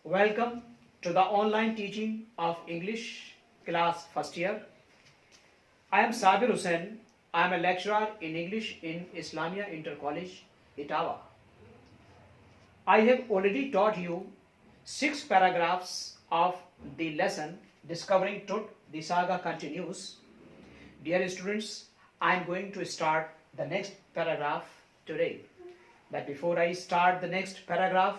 Welcome to the online teaching of English class first year. I am Sabir Hussain. I am a lecturer in English in Islamia Inter College, Itawa. I have already taught you 6 paragraphs of the lesson Discovering Truth, the Saga Continues. Dear students, I am going to start the next paragraph today. But before I start the next paragraph,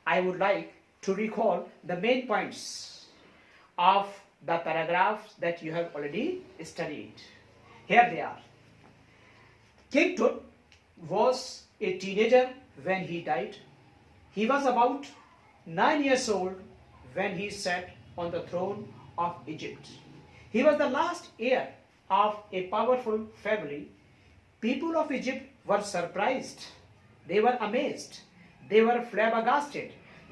I would like to recall the main points of the paragraphs that you have already studied. Here they are. King Tut was a teenager when he died. He was about 9 years old when he sat on the throne of Egypt. He was the last heir of a powerful family. People of Egypt were surprised. They were amazed. They were flabbergasted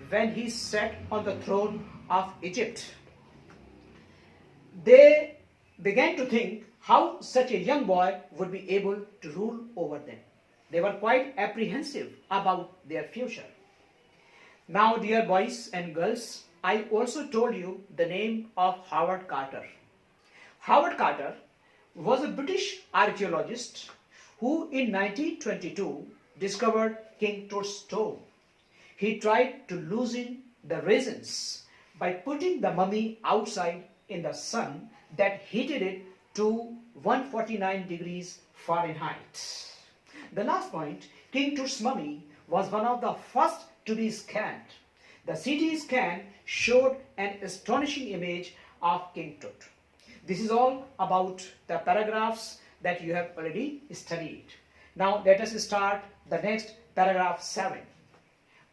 when he sat on the throne of Egypt. They began to think how such a young boy would be able to rule over them. They were quite apprehensive about their future. Now, dear boys and girls, I also told you the name of Howard Carter. Howard Carter was a British archaeologist who in 1922 discovered King Tut's tomb. He tried to loosen the resins by putting the mummy outside in the sun that heated it to 149 degrees Fahrenheit. The last point, King Tut's mummy was one of the first to be scanned. The CT scan showed an astonishing image of King Tut. This is all about the paragraphs that you have already studied. Now let us start the next paragraph 7.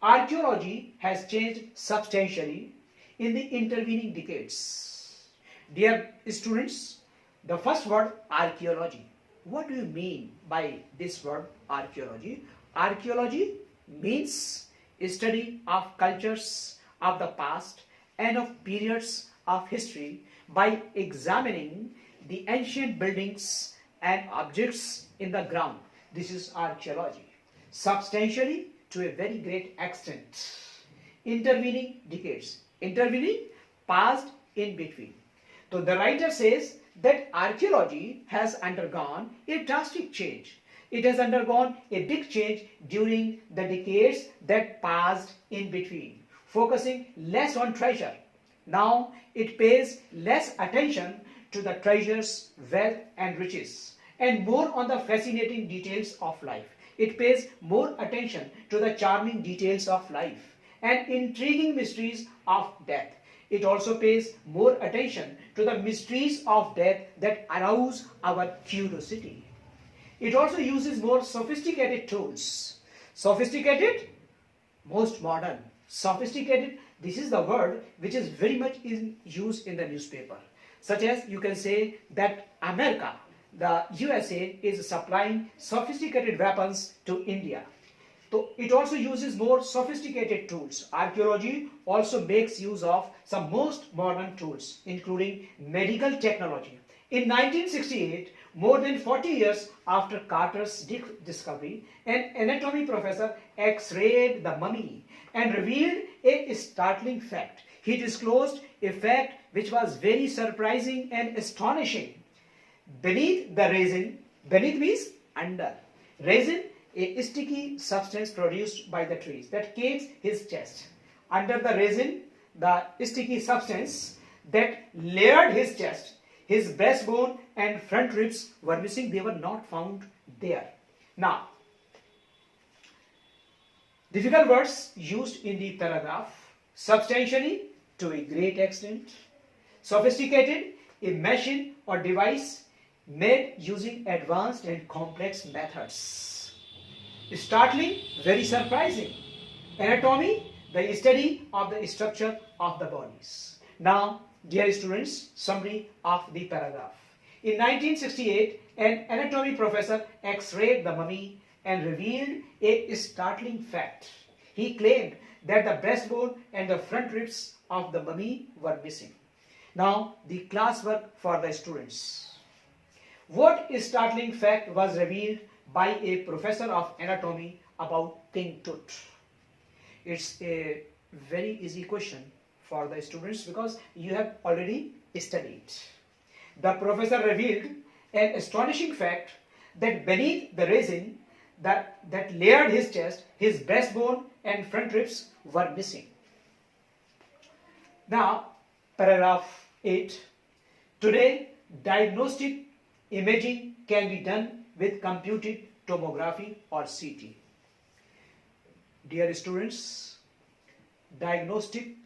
Archaeology has changed substantially in the intervening decades. Dear students, the first word archaeology. What do you mean by this word archaeology? Archaeology means a study of cultures of the past and of periods of history by examining the ancient buildings and objects in the ground. This is archaeology. Substantially, to a very great extent. Intervening decades. Intervening, past, in between. So the writer says that archaeology has undergone a drastic change. It has undergone a big change during the decades that passed in between, focusing less on treasure. Now it pays less attention to the treasures, wealth and riches, and more on the fascinating details of life. It pays more attention to the charming details of life and intriguing mysteries of death. It also pays more attention to the mysteries of death that arouse our curiosity. It also uses more sophisticated tools. Sophisticated, most modern. Sophisticated, this is the word which is very much in use in the newspaper. Such as you can say that America, the USA, is supplying sophisticated weapons to India. So it also uses more sophisticated tools. Archaeology also makes use of some most modern tools, including medical technology. In 1968, more than 40 years after Carter's discovery, an anatomy professor X-rayed the mummy and revealed a startling fact. He disclosed a fact which was very surprising and astonishing. Beneath the resin, beneath means under, resin, a sticky substance produced by the trees that cakes his chest. Under the resin, the sticky substance that layered his chest, his breastbone and front ribs were missing. They were not found there. Now, difficult words used in the paragraph. Substantially, to a great extent. Sophisticated, a machine or device made using advanced and complex methods. Startling, very surprising. Anatomy, the study of the structure of the bodies. Now, dear students, summary of the paragraph. In 1968, an anatomy professor X-rayed the mummy and revealed a startling fact. He claimed that the breastbone and the front ribs of the mummy were missing. Now, the classwork for the students. What startling fact was revealed by a professor of anatomy about King Tut? It's a very easy question for the students because you have already studied. The professor revealed an astonishing fact that beneath the resin that layered his chest, his breastbone and front ribs were missing. Now, paragraph 8. Today, diagnostic imaging can be done with computed tomography or CT. Dear students, diagnostic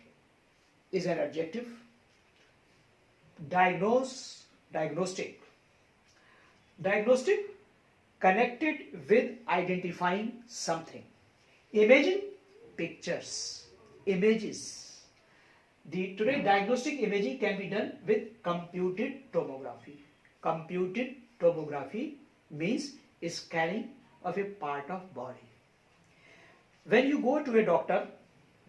is an adjective. Diagnostic connected with identifying something. Imaging, pictures, images. Today diagnostic imaging can be done with computed tomography. Computed tomography means scanning of a part of body. When you go to a doctor,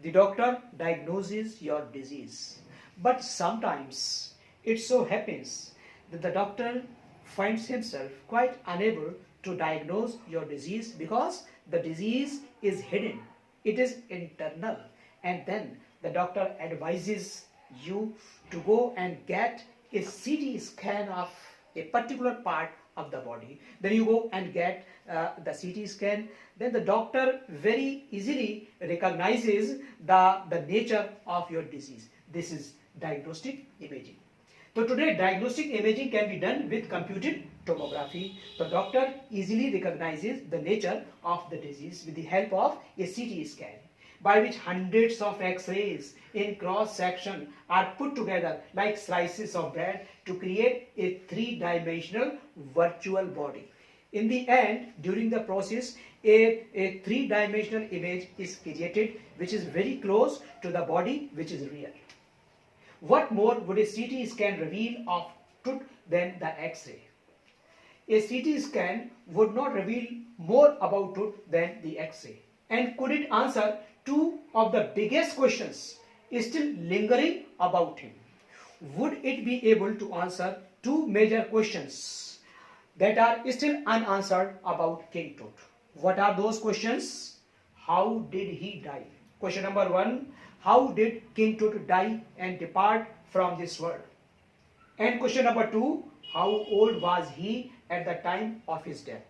the doctor diagnoses your disease. But sometimes it so happens that the doctor finds himself quite unable to diagnose your disease because the disease is hidden. It is internal. And then the doctor advises you to go and get a CT scan of a particular part of the body. Then you go and get the CT scan. Then the doctor very easily recognizes the nature of your disease. This is diagnostic imaging. So today diagnostic imaging can be done with computed tomography. The doctor easily recognizes the nature of the disease with the help of a CT scan, by which hundreds of X-rays in cross-section are put together like slices of bread to create a three-dimensional virtual body. In the end, during the process, a three-dimensional image is created which is very close to the body which is real. What more would a CT scan reveal of truth than the X-ray? A CT scan would not reveal more about truth than the X-ray. And could it answer two of the biggest questions still lingering about him? Would it be able to answer two major questions that are still unanswered about King Tut? What are those questions? How did he die? Question number 1. How did King Tut die and depart from this world? And question number 2. How old was he at the time of his death?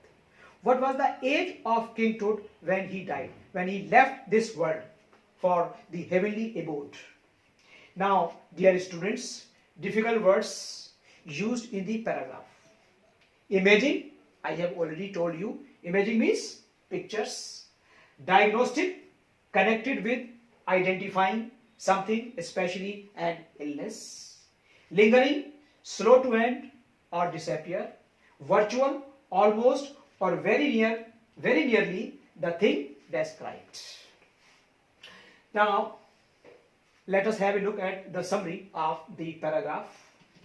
What was the age of King Tut when he died, when he left this world for the heavenly abode? Now, dear students, difficult words used in the paragraph. Imaging, I have already told you. Imaging means pictures. Diagnostic, connected with identifying something, especially an illness. Lingering, slow to end or disappear. Virtual, almost or very nearly the thing described. Now, let us have a look at the summary of the paragraph.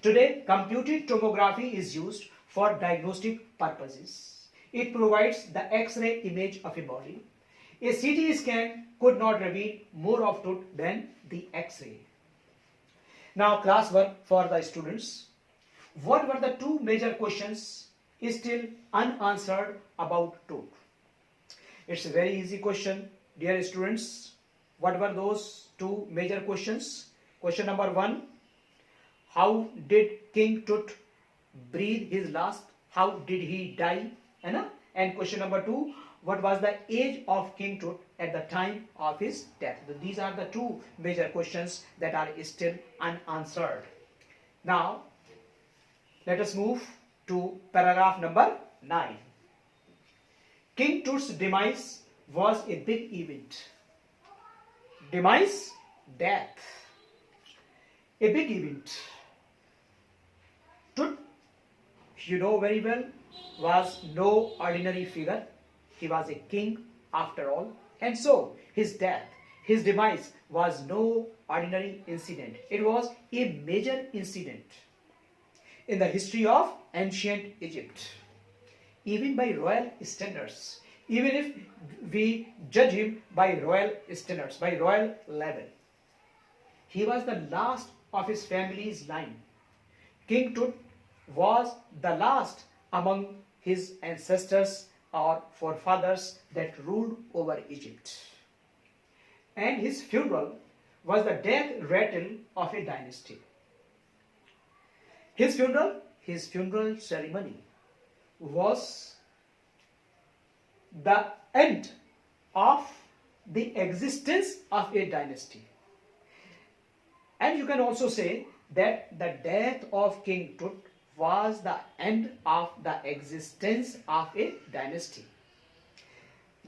Today, computed tomography is used for diagnostic purposes. It provides the X-ray image of a body. A CT scan could not reveal more of truth than the X-ray. Now, classwork for the students. What were the two major questions still unanswered about truth? It's a very easy question, dear students. What were those two major questions? Question number 1. How did King Tut breathe his last? How did he die? And question number 2. What was the age of King Tut at the time of his death? These are the two major questions that are still unanswered. Now, let us move to paragraph number 9. King Tut's demise was a big event. Demise, death. A big event. Tut, you know very well, was no ordinary figure. He was a king after all. And so, his death, his demise was no ordinary incident. It was a major incident in the history of ancient Egypt. Even by royal standards, even if we judge him by royal standards, by royal level, he was the last of his family's line. King Tut was the last among his ancestors or forefathers that ruled over Egypt. and his funeral was the death rattle of a dynasty. His funeral ceremony was the end of the existence of a dynasty. And you can also say that the death of King Tut was the end of the existence of a dynasty.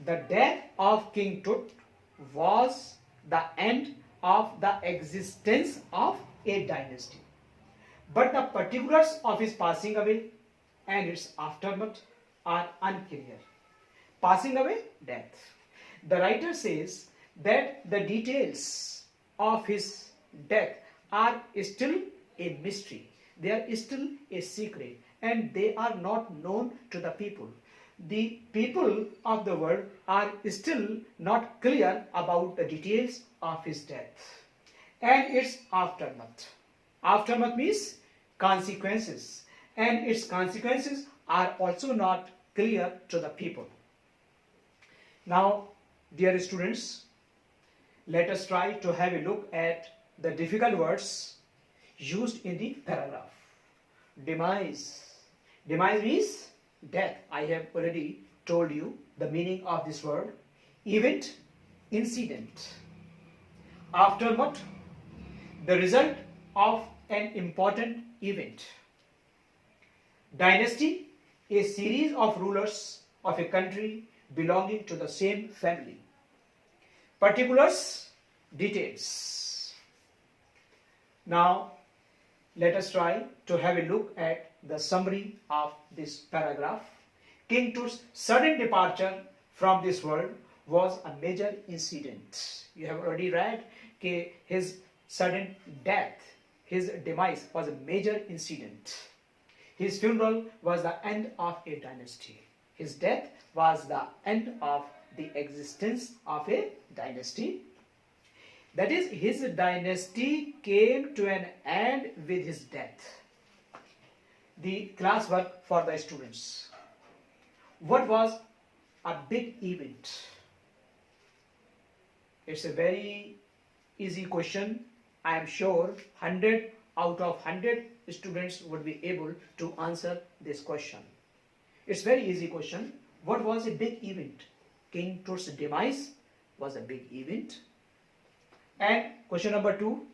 The death of King Tut was the end of the existence of a dynasty. But the particulars of his passing away and its aftermath are unclear. Passing away, death. The writer says that the details of his death are still a mystery. They are still a secret, and they are not known to the people. The people of the world are still not clear about the details of his death and its aftermath. Aftermath means consequences, and its consequences are also not clear to the people. Now, dear students, let us try to have a look at the difficult words used in the paragraph. Demise. Demise means death. I have already told you the meaning of this word. Event, incident. Aftermath, the result of an important event. Dynasty, a series of rulers of a country belonging to the same family. Particulars, details. Now, let us try to have a look at the summary of this paragraph. King Tut's sudden departure from this world was a major incident. You have already read that his sudden death, his demise was a major incident. His funeral was the end of a dynasty. His death was the end of the existence of a dynasty. That is, his dynasty came to an end with his death. The classwork for the students. What was a big event? It's a very easy question. I am sure 100 out of 100 students would be able to answer this question. It's a very easy question. What was a big event? King Tut's demise was a big event. And question number 2,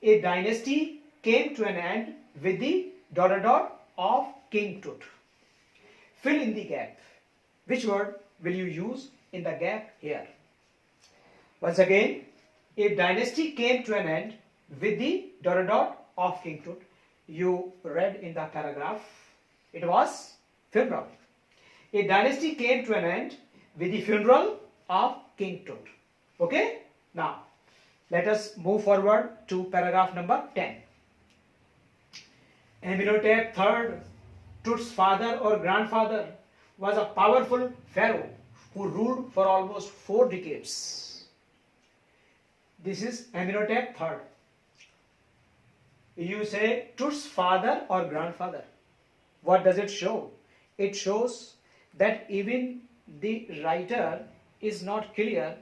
a dynasty came to an end with the ... of King Tut. Fill in the gap. Which word will you use in the gap here? Once again, a dynasty came to an end with the ... of King Tut. You read in the paragraph, it was funeral. A dynasty came to an end with the funeral of King Tut. Okay? Now, let us move forward to paragraph number 10. Amenhotep III, Tut's father or grandfather, was a powerful pharaoh who ruled for almost 4 decades. This is Amenhotep III. You say Tut's father or grandfather. What does it show? It shows that even the writer is not clear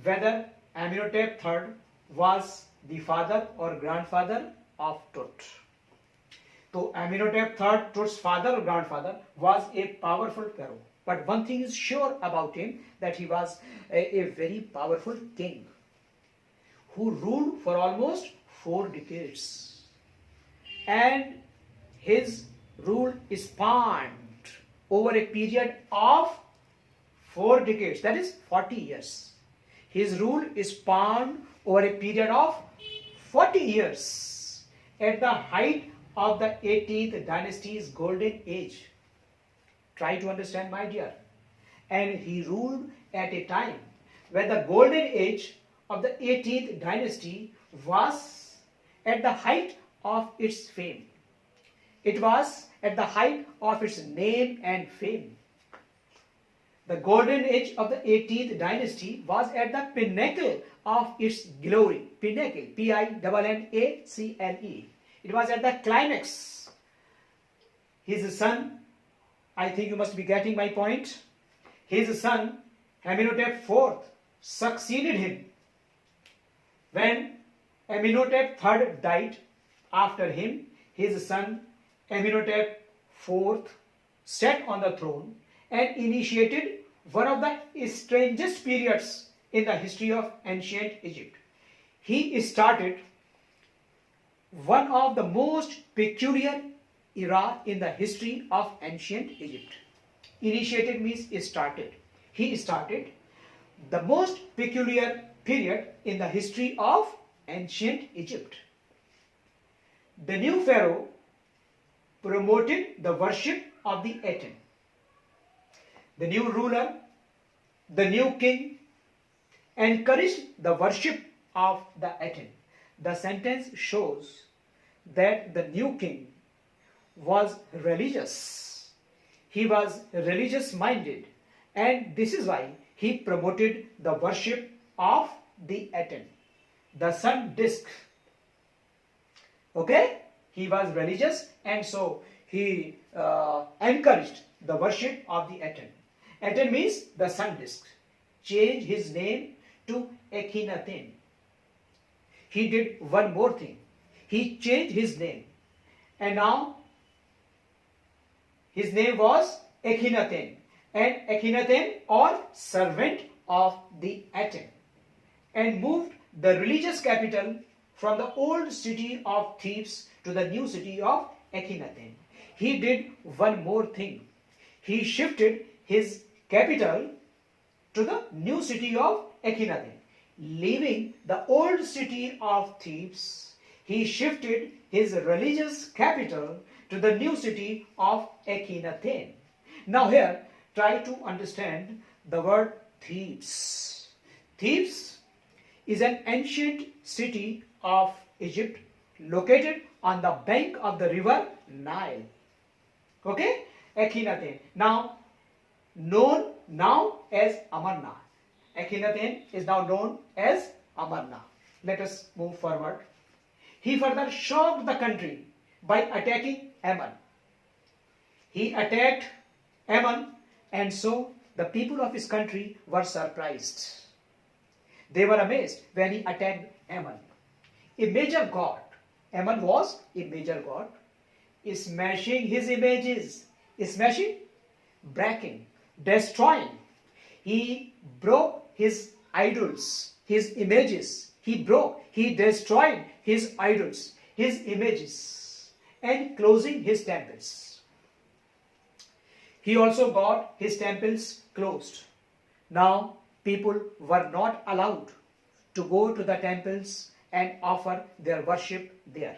whether Amenhotep III was the father or grandfather of Tut. So Amenhotep III, Tut's father or grandfather, was a powerful pharaoh. But one thing is sure about him, that he was a very powerful king who ruled for almost 4 decades. And his rule spanned over a period of 4 decades, that is 40 years. His rule spanned over a period of 40 years at the height of the 18th dynasty's golden age. Try to understand, my dear. And he ruled at a time when the golden age of the 18th dynasty was at the height of its fame. It was at the height of its name and fame. The golden age of the 18th dynasty was at the pinnacle of its glory. Pinnacle, P-I-N-N-A-C-L-E. It was at the climax. His son, I think you must be getting my point. His son, Amenhotep IV, succeeded him When Amenhotep III died, after him, his son Amenhotep IV sat on the throne and initiated one of the strangest periods in the history of ancient Egypt. He started one of the most peculiar era in the history of ancient Egypt. Initiated means started. He started the most peculiar period in the history of ancient Egypt. The new pharaoh promoted the worship of the Aten. The new ruler, the new king, encouraged the worship of the Aten. The sentence shows that the new king was religious. He was religious minded, and this is why he promoted the worship of the Aten, the sun disk. Okay? He was religious, and so he encouraged the worship of the Aten. Aten means the sun disk. Changed his name to Akhenaten. He did one more thing. He changed his name, and now his name was Akhenaten, and Akhenaten, or servant of the Aten, and moved the religious capital from the old city of Thebes to the new city of Akhenaten. He did one more thing. He shifted his capital to the new city of Akhenaten. Leaving the old city of Thebes, he shifted his religious capital to the new city of Akhenaten. Now here, try to understand the word Thebes. Thebes is an ancient city of Egypt located on the bank of the river Nile. Okay? Akhenaten. Now, known now as Amarna. Akhenaten is now known as Amarna. Let us move forward. He further shocked the country by attacking Ammon. He attacked Ammon, and so the people of his country were surprised. They were amazed when he attacked Ammon. A major god, Ammon was a major god, smashing his images, smashing, breaking, destroying. He broke his idols, his images. He destroyed his idols, his images, and closing his temples. He also got his temples closed. Now people were not allowed to go to the temples and offer their worship there.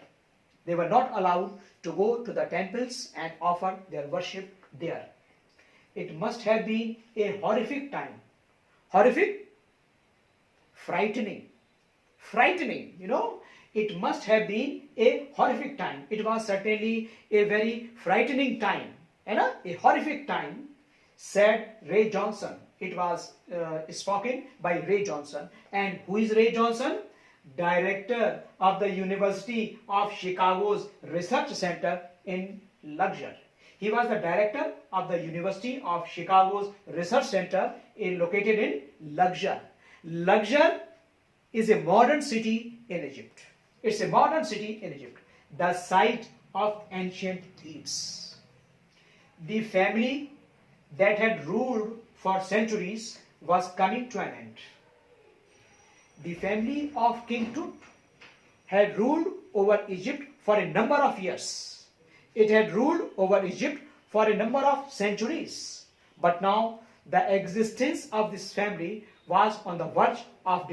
They were not allowed to go to the temples and offer their worship there. It must have been a horrific time. Horrific? Frightening. Frightening, It must have been a horrific time. It was certainly a very frightening time. A horrific time, said Ray Johnson. It was spoken by Ray Johnson. And who is Ray Johnson? Director of the University of Chicago's Research Center in Luxor. He was the director of the University of Chicago's Research Center located in Luxor. Luxor is a modern city in Egypt. It's a modern city in Egypt, the site of ancient Thebes. The family that had ruled for centuries was coming to an end. The family of King Tut had ruled over Egypt for a number of years. It had ruled over Egypt for a number of centuries. But now the existence of this family was on the verge of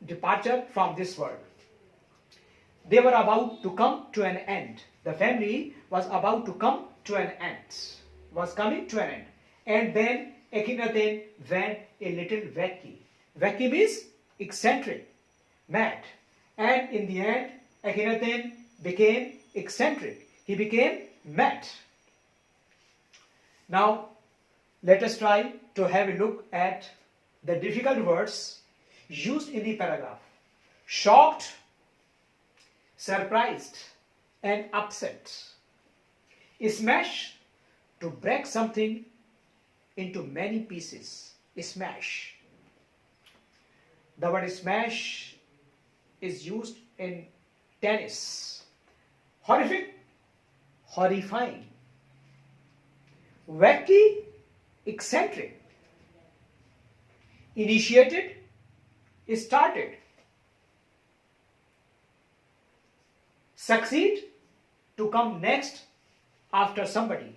departure from this world. They were about to come to an end. The family was about to come to an end. Was coming to an end. And then Akhenaten went a little wacky. Wacky means eccentric, mad. And in the end, Akhenaten became eccentric. He became mad. Now, let us try to have a look at the difficult words used in the paragraph. Shocked, surprised, and upset. Smash, to break something into many pieces. Smash. The word smash is used in tennis. Horrific, horrifying. Wacky, eccentric. Initiated, started. Succeed, to come next after somebody.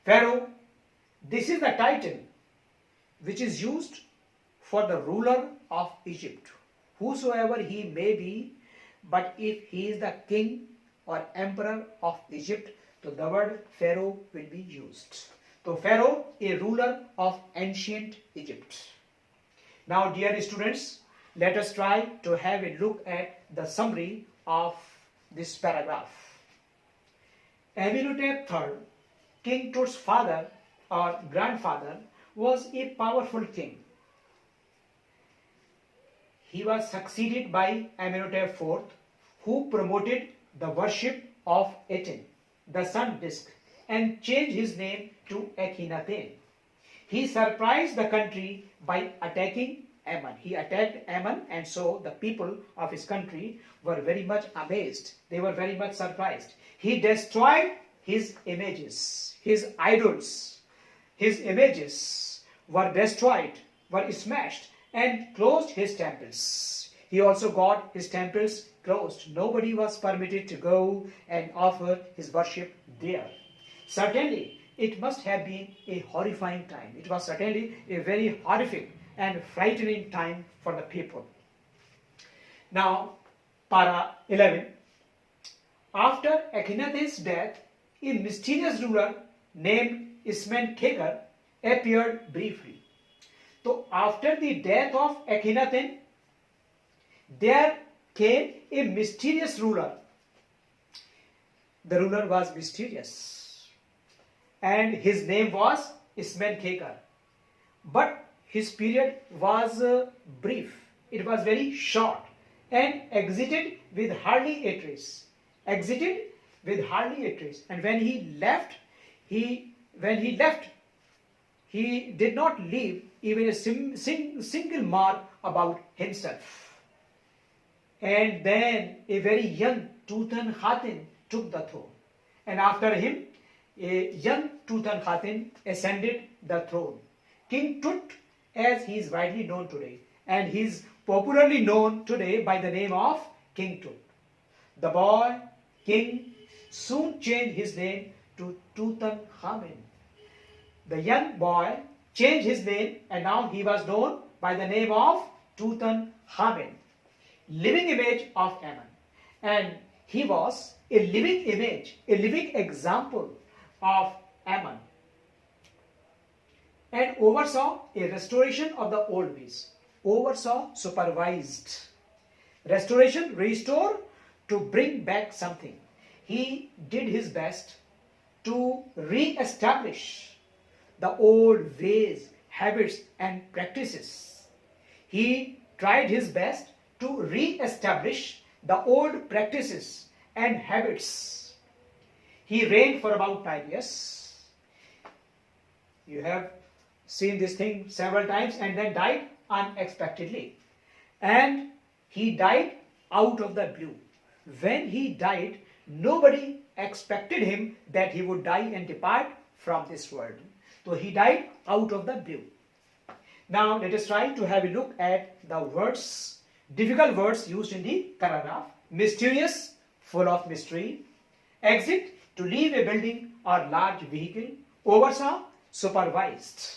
Pharaoh, this is the title which is used for the ruler of Egypt, whosoever he may be, but if he is the king or emperor of Egypt, so the word Pharaoh will be used. So Pharaoh, a ruler of ancient Egypt. Now dear students, let us try to have a look at the summary of this paragraph. Amenhotep III, King Tut's father or grandfather, was a powerful king. He was succeeded by Amenhotep IV, who promoted the worship of Aten, the sun disk, and changed his name to Akhenaten. He surprised the country by attacking Ammon. He attacked Ammon, and so the people of his country were very much amazed. They were very much surprised. He destroyed his images, his idols. His images were destroyed, were smashed, and closed his temples. He also got his temples closed. Nobody was permitted to go and offer his worship there. Certainly, it must have been a horrifying time. It was certainly a very horrific and frightening time for the people. Now, para 11. After Akhenaten's death, a mysterious ruler named Ismen-Kheker appeared briefly. So, after the death of Akhenaten, there came a mysterious ruler. The ruler was mysterious, and his name was Ismen-Kheker. But his period was brief. It was very short and exited with hardly a trace. Exited with hardly a trace. And when he left, he did not leave even a single mark about himself. And then a very young Tutankhaten took the throne. And after him, a young Tutankhaten ascended the throne. King Tut, as he is widely known today, and he is popularly known today by the name of King Tut. The boy, king, soon changed his name to Tutankhamen. The young boy changed his name, and now he was known by the name of Tutankhamen, living image of Ammon. And he was a living image, a living example of Ammon, and oversaw a restoration of the old ways. Oversaw, supervised. Restoration, restore, to bring back something. He did his best to re-establish the old ways, habits, and practices. He tried his best to re-establish the old practices and habits. He reigned for about 9 years. You have seen this thing several times, and then died unexpectedly. And he died out of the blue. When he died, nobody expected him that he would die and depart from this world. So he died out of the blue. Now let us try to have a look at the words, difficult words used in the paragraph. Mysterious, full of mystery. Exit, to leave a building or large vehicle. Oversaw, supervised.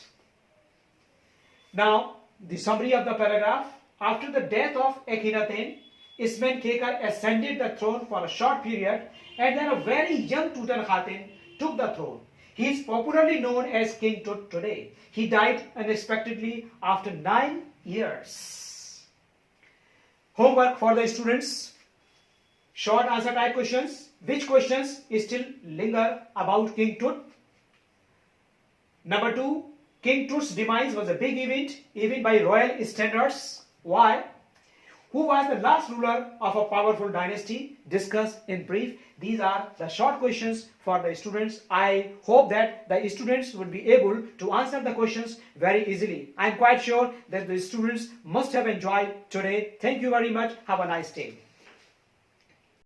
Now the summary of the paragraph. After the death of Akhenaten, Ismen-Kheker ascended the throne for a short period, and then a very young Tutankhaten took the throne. He is popularly known as King Tut today. He died unexpectedly after 9 years. Homework for the students. Short answer type questions. Which questions still linger about King Tut? Number 2. King Tut's demise was a big event, even by royal standards. Why? Who was the last ruler of a powerful dynasty? Discuss in brief. These are the short questions for the students. I hope that the students would be able to answer the questions very easily. I am quite sure that the students must have enjoyed today. Thank you very much. Have a nice day.